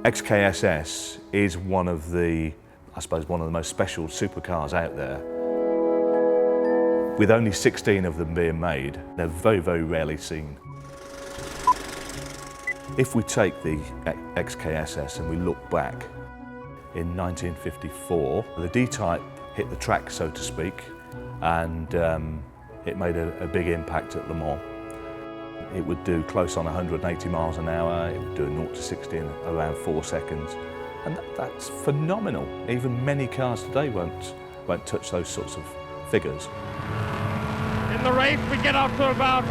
XKSS is one of the most special supercars out there. With only 16 of them being made, they're very, very rarely seen. If we take the XKSS and we look back, in 1954, the D-Type hit the track, so to speak, and it made a big impact at Le Mans. It would do close on 180 miles an hour, it would do a 0 to 60 in around 4 seconds, and that's phenomenal. Even many cars today won't touch those sorts of figures. In the race we get up to about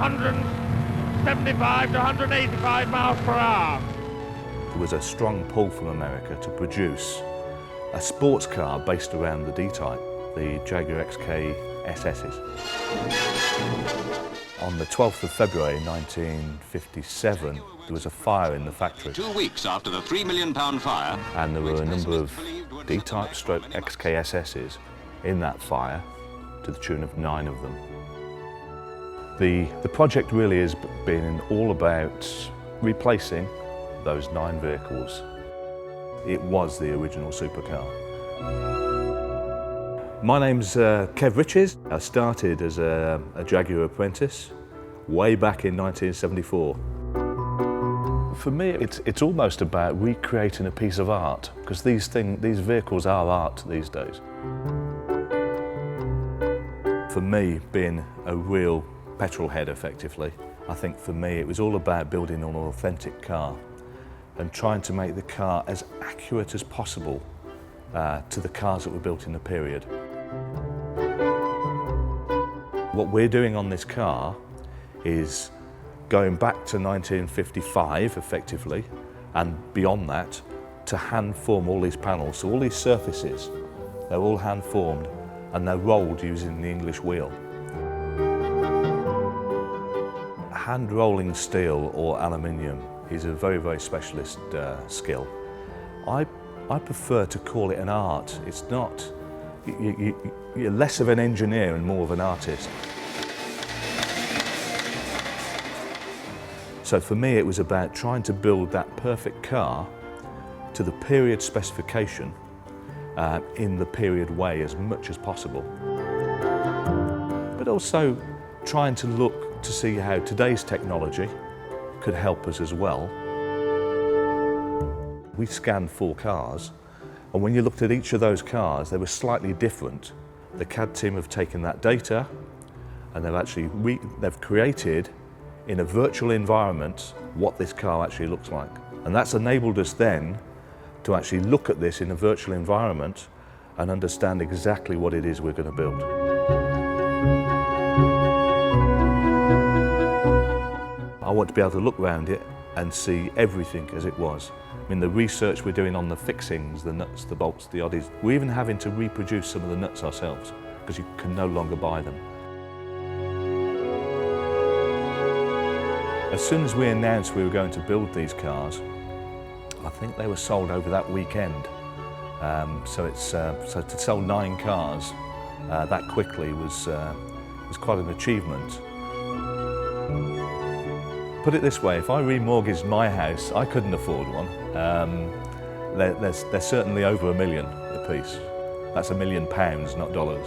175 to 185 miles per hour. There was a strong pull from America to produce a sports car based around the D-Type, the Jaguar XKSS's. On the 12th of February 1957, there was a fire in the factory. 2 weeks after the £3 million fire. And there were a number of D-Type stroke XKSS's in that fire, to the tune of 9 of them. The project really has been all about replacing those 9 vehicles. It was the original supercar. My name's Kev Riches. I started as a Jaguar apprentice way back in 1974. For me, it's almost about recreating a piece of art, because these vehicles are art these days. For me, being a real petrol head effectively, I think for me it was all about building an authentic car and trying to make the car as accurate as possible to the cars that were built in the period. What we're doing on this car is going back to 1955 effectively, and beyond that, to hand form all these panels. So all these surfaces, they're all hand formed and they're rolled using the English wheel. Hand rolling steel or aluminium is a very, very specialist skill. I prefer to call it an art. It's not, you're less of an engineer and more of an artist. So for me it was about trying to build that perfect car to the period specification in the period way as much as possible. But also trying to look to see how today's technology could help us as well. We scanned 4 cars, and when you looked at each of those cars, they were slightly different. The CAD team have taken that data and they've created in a virtual environment what this car actually looks like. And that's enabled us then to actually look at this in a virtual environment and understand exactly what it is we're going to build. I want to be able to look around it and see everything as it was. I mean, the research we're doing on the fixings, the nuts, the bolts, the oddies, we're even having to reproduce some of the nuts ourselves because you can no longer buy them. As soon as we announced we were going to build these cars, I think they were sold over that weekend. So to sell 9 cars that quickly was quite an achievement. Put it this way, if I remortgaged my house, I couldn't afford one. They're certainly over £1 million a piece. That's £1 million, not dollars.